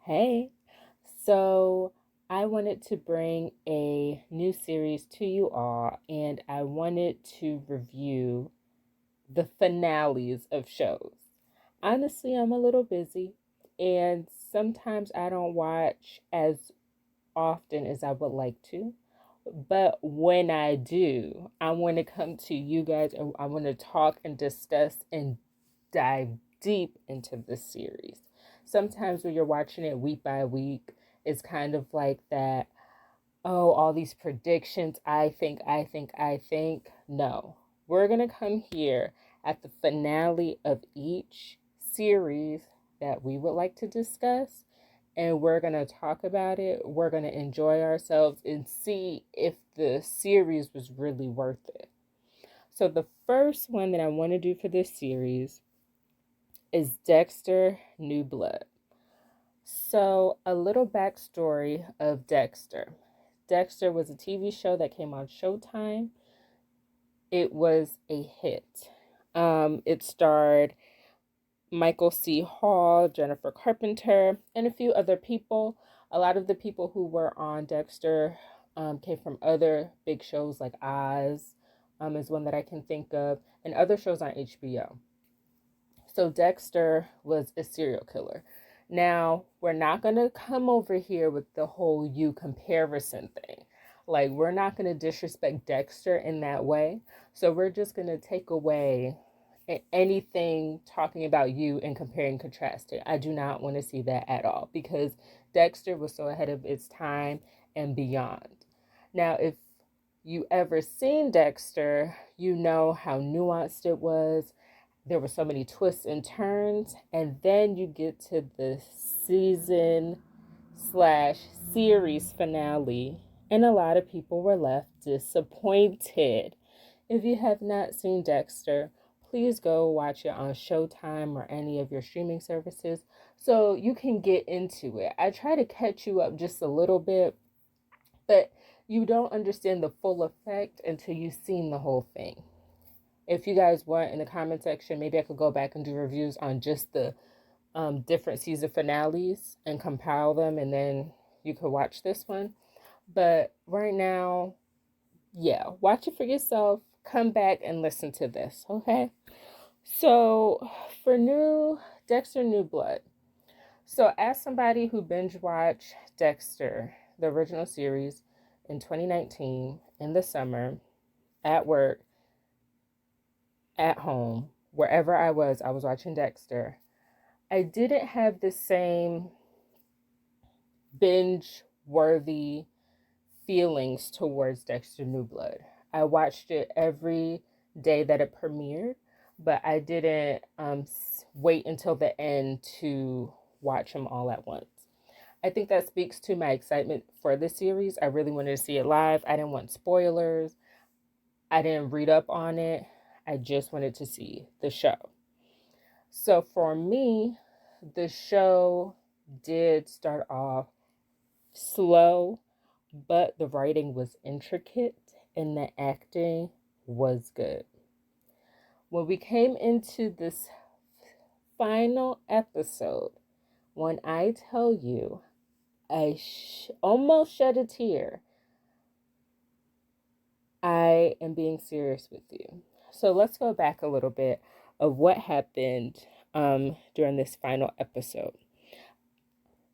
Hey, so I wanted to bring a new series to you all, and I wanted to review the finales of shows. Honestly, I'm a little busy, and sometimes I don't watch as often as I would like to. But when I do, I want to come to you guys and I want to talk and discuss and dive deep into this series. Sometimes when you're watching it week by week, it's kind of like that, oh, all these predictions. I think. No, we're going to come here at the finale of each series that we would like to discuss. And we're going to talk about it. We're going to enjoy ourselves and see if the series was really worth it. So, the first one that I want to do for this series is Dexter New Blood. So, a little backstory of Dexter. Dexter was a TV show that came on Showtime. It was a hit. It starred Michael C. Hall, Jennifer Carpenter, and a few other people. A lot of the people who were on Dexter came from other big shows like Oz, is one that I can think of, and other shows on HBO. So Dexter was a serial killer. Now, we're not going to come over here with the whole you comparison thing. Like, we're not going to disrespect Dexter in that way. So we're just going to take away anything talking about you and compare and contrast it. I do not want to see that at all because Dexter was so ahead of its time and beyond. Now, if you ever seen Dexter, you know how nuanced it was. There were so many twists and turns, and then you get to the season slash series finale, and a lot of people were left disappointed. If you have not seen Dexter, please go watch it on Showtime or any of your streaming services so you can get into it. I try to catch you up just a little bit, but you don't understand the full effect until you've seen the whole thing. If you guys want in the comment section, maybe I could go back and do reviews on just the different season finales and compile them, and then you could watch this one. But right now, yeah, watch it for yourself. Come back and listen to this, okay? So, for new Dexter New Blood. So, as somebody who binge watched Dexter, the original series, in 2019 in the summer, at work, at home, wherever I was watching Dexter. I didn't have the same binge worthy feelings towards Dexter New Blood. I watched it every day that it premiered, but I didn't wait until the end to watch them all at once. I think that speaks to my excitement for the series. I really wanted to see it live. I didn't want spoilers. I didn't read up on it. I just wanted to see the show. So for me, the show did start off slow, but the writing was intricate and the acting was good. When we came into this final episode, when I tell you I almost shed a tear, I am being serious with you. So let's go back a little bit of what happened during this final episode.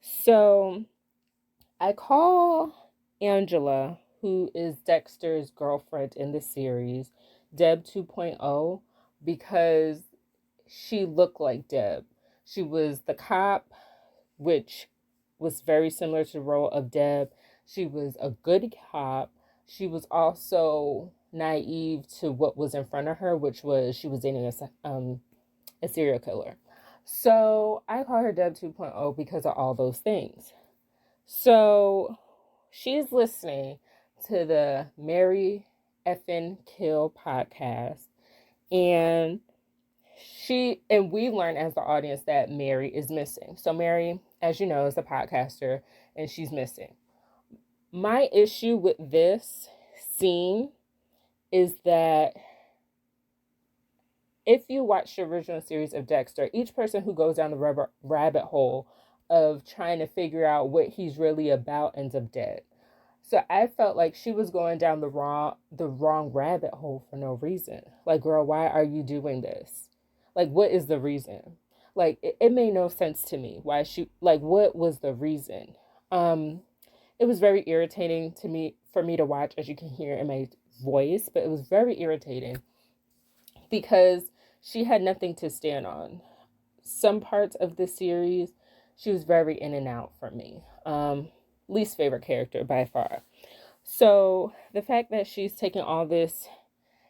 So I call Angela, who is Dexter's girlfriend in the series, Deb 2.0, because she looked like Deb. She was the cop, which was very similar to the role of Deb. She was a good cop. She was also naive to what was in front of her, which was she was dating a serial killer. So I call her Deb 2.0 because of all those things. So she's listening to the Mary Effin Kill podcast, and we learn as the audience that Mary is missing. So Mary, as you know, is a podcaster, and she's missing. My issue with this scene is that if you watch the original series of Dexter, each person who goes down the rabbit hole of trying to figure out what he's really about ends up dead. So I felt like she was going down the wrong rabbit hole for no reason. Like, girl, why are you doing this? Like, what is the reason? Like, it made no sense to me. Why she, like, what was the reason? Um, it was very irritating to me for me to watch, as you can hear in my voice, but it was very irritating because she had nothing to stand on. Some parts of the series, she was very in and out for me. Least favorite character by far. So the fact that she's taking all this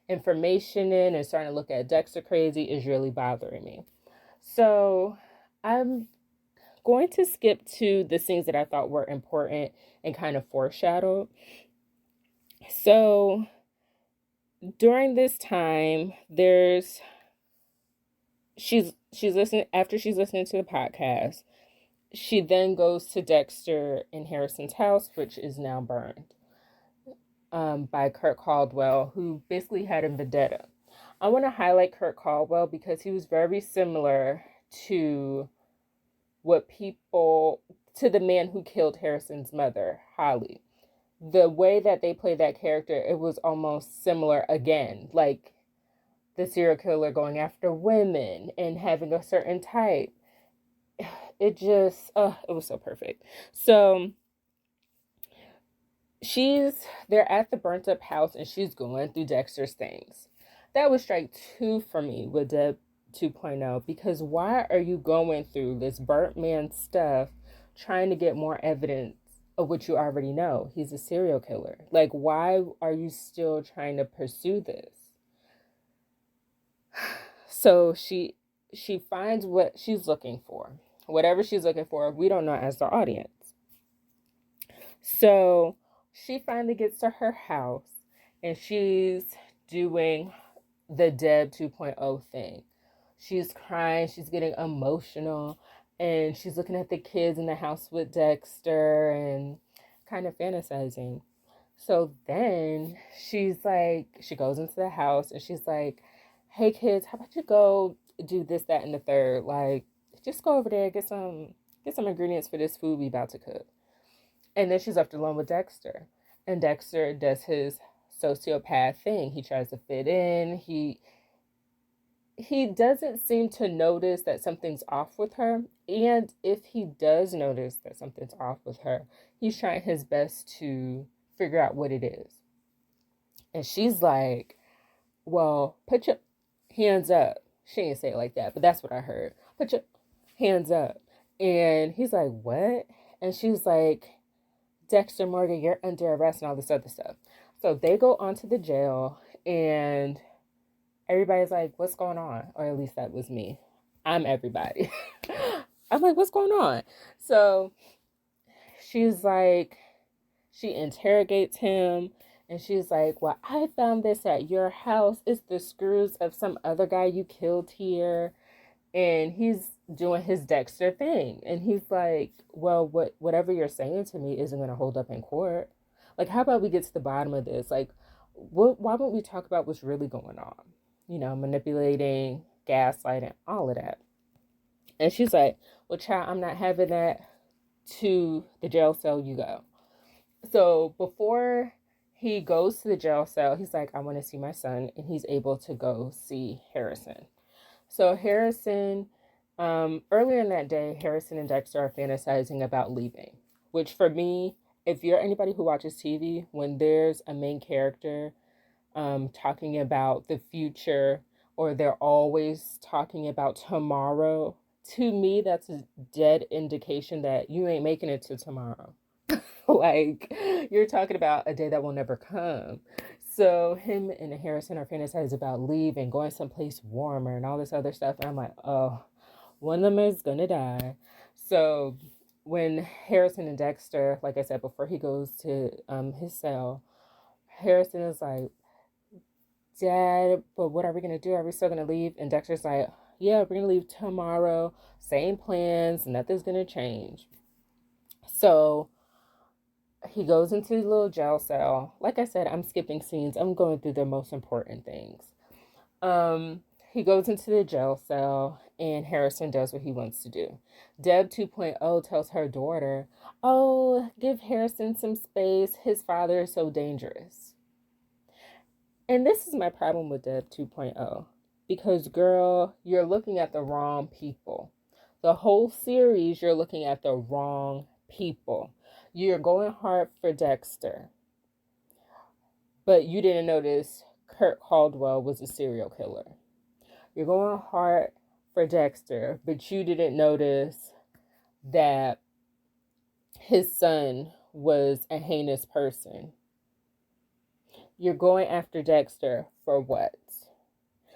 information in and starting to look at Dexter crazy is really bothering me. So I'm going to skip to the scenes that I thought were important and kind of foreshadowed. So during this time, she's listening after she's listening to the podcast. She then goes to Dexter and Harrison's house, which is now burned, by Kurt Caldwell, who basically had a vendetta. I want to highlight Kurt Caldwell because he was very similar to to the man who killed Harrison's mother, Holly. The way that they played that character, it was almost similar again, like the serial killer going after women and having a certain type. It just, it was so perfect. So they're at the burnt up house and she's going through Dexter's things. That was strike two for me with Deb 2.0, because why are you going through this burnt man stuff trying to get more evidence of what you already know? He's a serial killer. Like, why are you still trying to pursue this? So she finds what she's looking for. Whatever she's looking for, we don't know as the audience. So she finally gets to her house and she's doing the Deb 2.0 thing. She's crying, she's getting emotional, and she's looking at the kids in the house with Dexter and kind of fantasizing. So then she goes into the house and she's like, hey kids, how about you go do this, that, and the third? Like, just go over there, get some ingredients for this food we about to cook. And then she's left alone with Dexter. And Dexter does his sociopath thing. He tries to fit in. He doesn't seem to notice that something's off with her. And if he does notice that something's off with her, he's trying his best to figure out what it is. And she's like, well, put your hands up. She didn't say it like that, but that's what I heard. Put your hands up. And he's like, what? And she's like, Dexter Morgan, you're under arrest and all this other stuff. So they go onto the jail and everybody's like, what's going on? Or at least that was me. I'm everybody. I'm like, what's going on? So she's like, she interrogates him and she's like, well, I found this at your house. It's the screws of some other guy you killed here. And he's doing his Dexter thing. And he's like, well, whatever you're saying to me isn't going to hold up in court. Like, how about we get to the bottom of this? Like, why won't we talk about what's really going on? You know, manipulating, gaslighting, all of that. And she's like, well, child, I'm not having that. To the jail cell you go. So before he goes to the jail cell, he's like, I want to see my son. And he's able to go see Harrison. So Harrison, earlier in that day, Harrison and Dexter are fantasizing about leaving. Which for me, if you're anybody who watches TV, when there's a main character talking about the future, or they're always talking about tomorrow, to me, that's a dead indication that you ain't making it to tomorrow. Like, you're talking about a day that will never come. So him and Harrison are fantasizing about leaving, going someplace warmer and all this other stuff. And I'm like, oh, one of them is gonna die. So when Harrison and Dexter, like I said, before he goes to his cell, Harrison is like, Dad, but what are we going to do? Are we still going to leave? And Dexter's like, yeah, we're going to leave tomorrow. Same plans. Nothing's going to change. So he goes into the little jail cell. Like I said, I'm skipping scenes. I'm going through the most important things. He goes into the jail cell and Harrison does what he wants to do. Deb 2.0 tells her daughter, oh, give Harrison some space. His father is so dangerous. And this is my problem with Deb 2.0. Because, girl, you're looking at the wrong people. The whole series, you're looking at the wrong people. You're going hard for Dexter. But you didn't notice Kurt Caldwell was a serial killer. You're going hard for Dexter, but you didn't notice that his son was a heinous person. You're going after Dexter for what?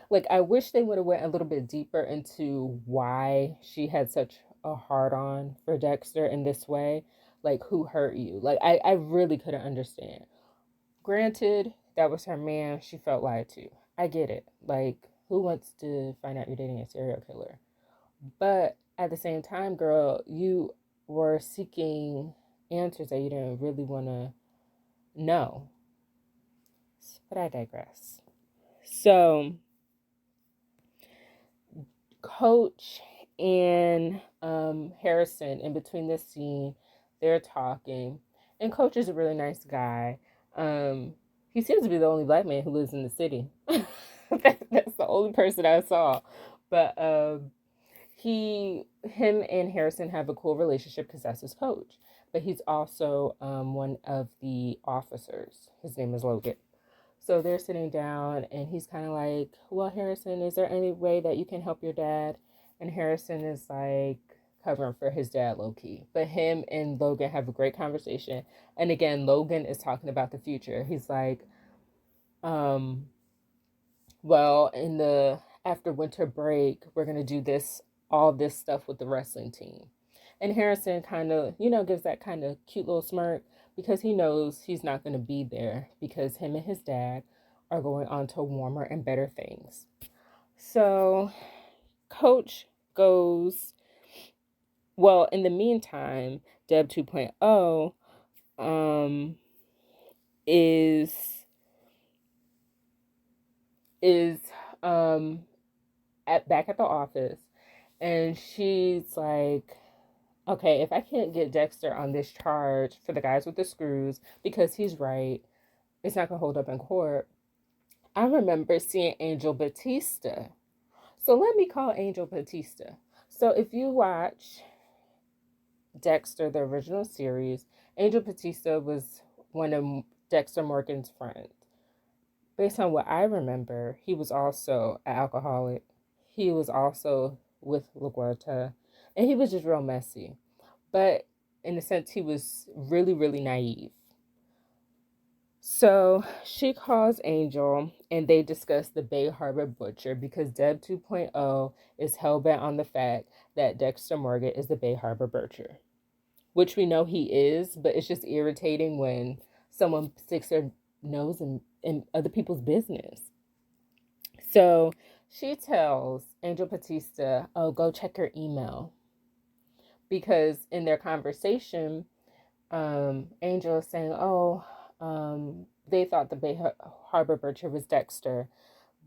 Like, I wish they would have went a little bit deeper into why she had such a hard-on for Dexter in this way. Like, who hurt you? Like, I really couldn't understand. Granted, that was her man. She felt lied to. I get it. Like, who wants to find out you're dating a serial killer? But at the same time, girl, you were seeking answers that you didn't really want to know. But I digress. So, Coach and Harrison, in between this scene, they're talking. And Coach is a really nice guy. He seems to be the only black man who lives in the city. That's the only person I saw. But him and Harrison have a cool relationship because that's his coach. But he's also one of the officers. His name is Logan. So they're sitting down and he's kind of like, well, Harrison, is there any way that you can help your dad? And Harrison is like covering for his dad low key. But him and Logan have a great conversation. And again, Logan is talking about the future. He's like, well, after winter break, we're going to do all this stuff with the wrestling team. And Harrison kind of, gives that kind of cute little smirk because he knows he's not going to be there because him and his dad are going on to warmer and better things. So Coach goes, well, in the meantime, Deb 2.0 is back at the office, and she's like, okay, if I can't get Dexter on this charge for the guys with the screws, because he's right, it's not going to hold up in court. I remember seeing Angel Batista. So let me call Angel Batista. So if you watch Dexter, the original series, Angel Batista was one of Dexter Morgan's friends. Based on what I remember, he was also an alcoholic. He was also with LaGuerta, and he was just real messy. But in a sense, he was really, really naive. So she calls Angel, and they discuss the Bay Harbor Butcher because Deb 2.0 is hellbent on the fact that Dexter Morgan is the Bay Harbor Butcher, which we know he is, but it's just irritating when someone sticks their nose in other people's business. So she tells Angel Batista, oh, go check your email. Because in their conversation, Angel is saying, oh, they thought the Bay Harbor Butcher was Dexter,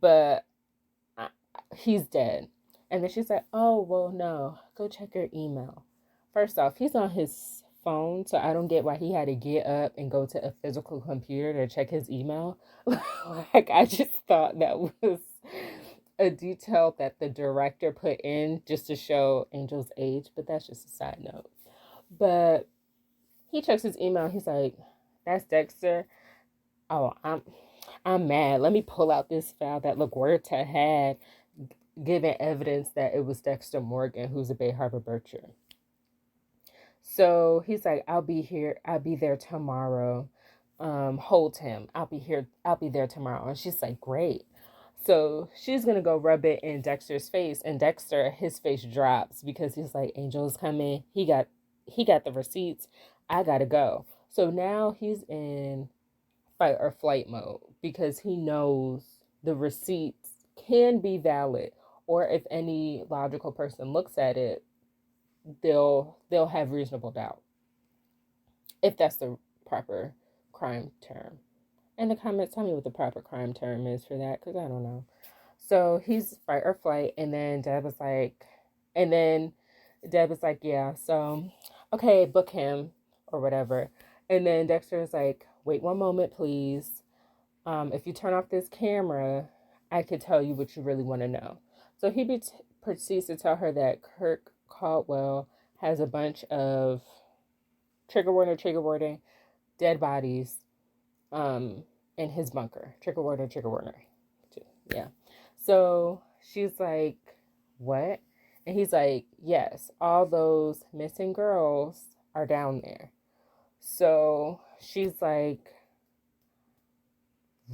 but he's dead. And then she's like, oh, well, no, go check your email. First off, he's on his phone, so I don't get why he had to get up and go to a physical computer to check his email. Like, I just thought that was a detail that the director put in just to show Angel's age, but that's just a side note. But he checks his email. He's like, that's Dexter. Oh, I'm mad. Let me pull out this file that LaGuerta had giving evidence that it was Dexter Morgan, who's a Bay Harbor Butcher. So he's like, I'll be there tomorrow. Hold him. I'll be there tomorrow. And she's like, great. So she's going to go rub it in Dexter's face. And Dexter, his face drops because he's like, Angel's coming. He got the receipts. I got to go. So now he's in fight or flight mode because he knows the receipts can be valid. Or if any logical person looks at it, they'll have reasonable doubt. If that's the proper crime term. In the comments, tell me what the proper crime term is for that, because I don't know. So he's fight or flight, and then Deb was like, yeah, so okay, book him or whatever. And then Dexter is like, wait one moment, please. If you turn off this camera, I could tell you what you really want to know. So proceeds to tell her that Kirk Caldwell has a bunch of trigger warning, dead bodies in his bunker. Trigger warning, trigger warning. Yeah. So she's like, what? And he's like, yes, all those missing girls are down there. So she's like,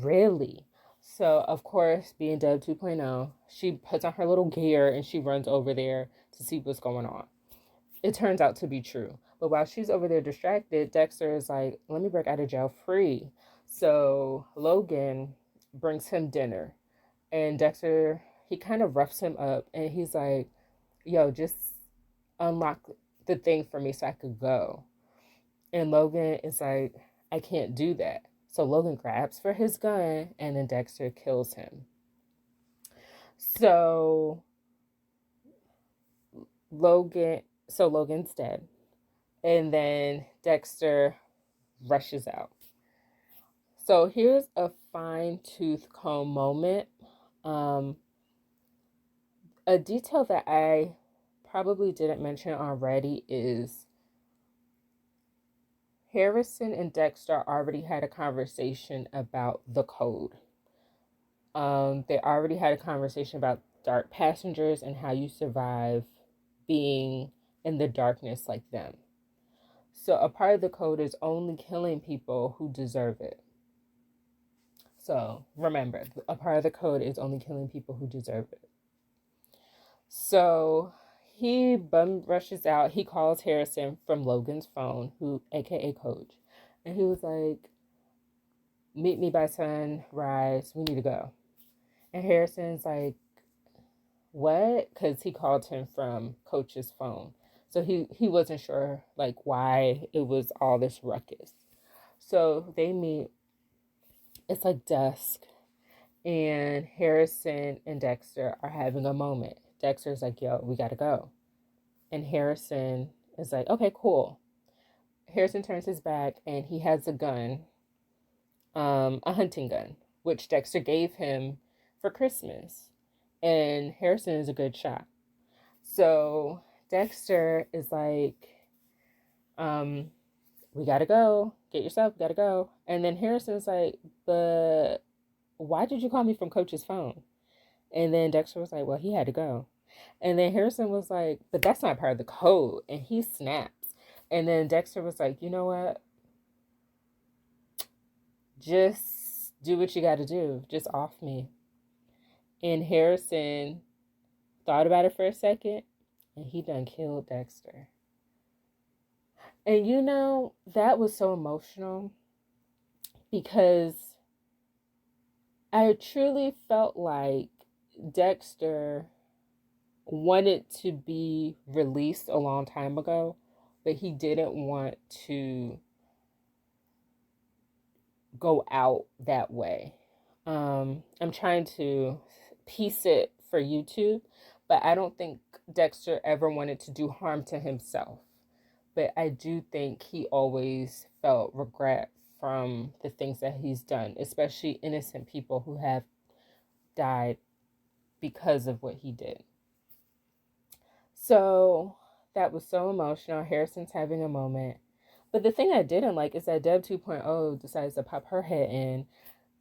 really? So, of course, being Deb 2.0, she puts on her little gear and she runs over there to see what's going on. It turns out to be true. But while she's over there distracted, Dexter is like, let me break out of jail free. So Logan brings him dinner. And Dexter, he kind of roughs him up and he's like, yo, just unlock the thing for me so I could go. And Logan is like, I can't do that. So Logan grabs for his gun and then Dexter kills him. So Logan's dead. And then Dexter rushes out. So here's a fine tooth comb moment. A detail that I probably didn't mention already is Harrison and Dexter already had a conversation about the code. They already had a conversation about dark passengers and how you survive being in the darkness like them. So a part of the code is only killing people who deserve it. So remember, a part of the code is only killing people who deserve it. So he bum rushes out. He calls Harrison from Logan's phone, who aka Coach, and he was like, meet me by sunrise, we need to go. And Harrison's like, what? Because he called him from Coach's phone. So he wasn't sure like why it was all this ruckus. So they meet. It's like dusk. And Harrison and Dexter are having a moment. Dexter's like, yo, we gotta go. And Harrison is like, okay, cool. Harrison turns his back and he has a gun, a hunting gun, which Dexter gave him for Christmas. And Harrison is a good shot. So Dexter is like, we gotta go. Get yourself, gotta go. And then Harrison's like, but why did you call me from Coach's phone? And then Dexter was like, well, he had to go. And then Harrison was like, but that's not part of the code. And he snaps. And then Dexter was like, you know what? Just do what you got to do. Just off me. And Harrison thought about it for a second. And he done killed Dexter. And you know, that was so emotional. Because I truly felt like Dexter wanted to be released a long time ago, but he didn't want to go out that way. I'm trying to piece it for YouTube, but I don't think Dexter ever wanted to do harm to himself. But I do think he always felt regret from the things that he's done, especially innocent people who have died because of what he did. So that was so emotional. Harrison's having a moment. But the thing I didn't like is that Deb 2.0 decides to pop her head in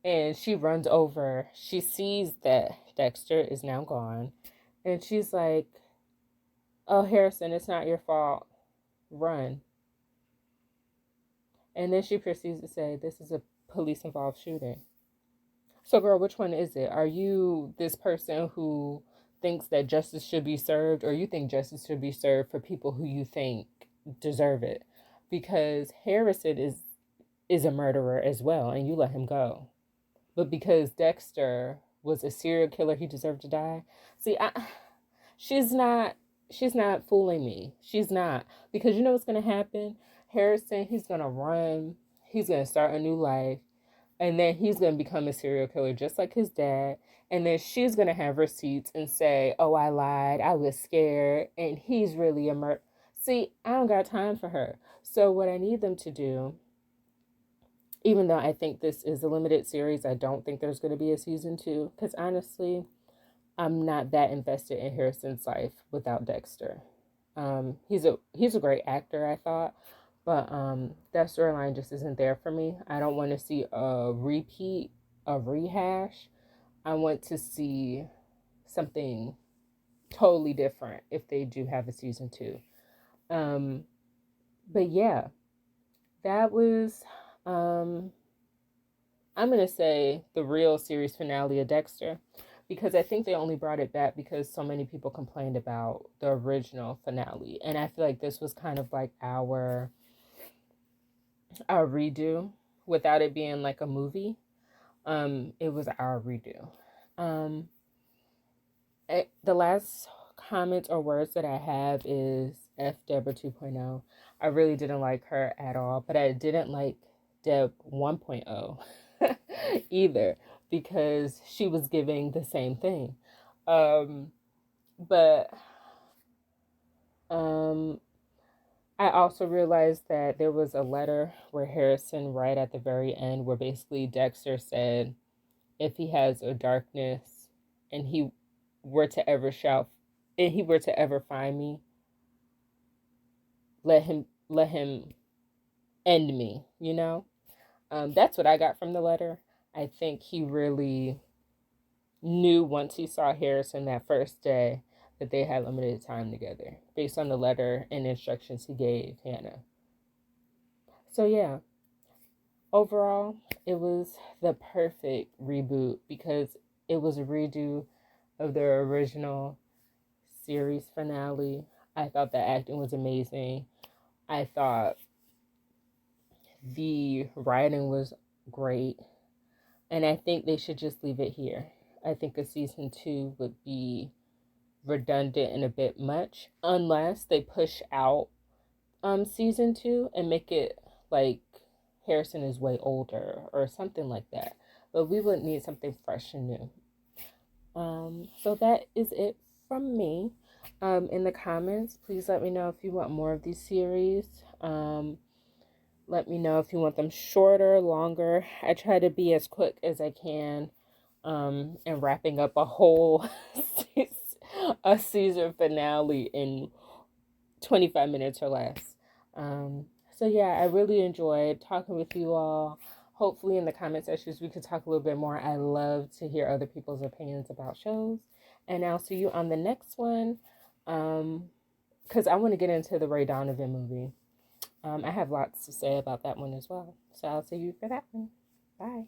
and she runs over. She sees that Dexter is now gone. And she's like, oh, Harrison, it's not your fault. Run. And then she proceeds to say, this is a police-involved shooting. So, girl, which one is it? Are you this person who thinks that justice should be served, or you think justice should be served for people who you think deserve it? Because Harrison is a murderer as well, and you let him go. But because Dexter was a serial killer, he deserved to die. See, she's not fooling me. She's not. Because you know what's going to happen? Harrison, he's going to run. He's going to start a new life. And then he's going to become a serial killer just like his dad. And then she's going to have receipts and say, oh, I lied. I was scared. And he's really a murderer. See, I don't got time for her. So what I need them to do, even though I think this is a limited series, I don't think there's going to be a season 2. Because honestly, I'm not that invested in Harrison's life without Dexter. He's a great actor, I thought. But that storyline just isn't there for me. I don't want to see a repeat, a rehash. I want to see something totally different if they do have a season 2. Um, but yeah, that was, I'm going to say, the real series finale of Dexter. Because I think they only brought it back because so many people complained about the original finale. And I feel like this was kind of like our redo without it being like a movie. It was our redo. Um, the last comments or words that I have is F Deborah 2.0. I really didn't like her at all, but I didn't like Deb 1.0 either because she was giving the same thing. But I also realized that there was a letter where Harrison, right at the very end, where basically Dexter said, if he has a darkness and he were to ever shout, and he were to ever find me, let him end me, you know? That's what I got from the letter. I think he really knew once he saw Harrison that first day that they had limited time together based on the letter and instructions he gave Hannah. So yeah, overall, it was the perfect reboot because it was a redo of their original series finale. I thought the acting was amazing. I thought the writing was great. And I think they should just leave it here. I think a season 2 would be redundant and a bit much unless they push out season 2 and make it like Harrison is way older or something like that. But we would need something fresh and new. So that is it from me. In the comments, please let me know if you want more of these series. Let me know if you want them shorter, longer. I try to be as quick as I can, and wrapping up a whole a season finale in 25 minutes or less. So yeah, I really enjoyed talking with you all. Hopefully in the comment sections we could talk a little bit more. I love to hear other people's opinions about shows. And I'll see you on the next one. Because I want to get into the Ray Donovan movie. I have lots to say about that one as well. So I'll see you for that one. Bye.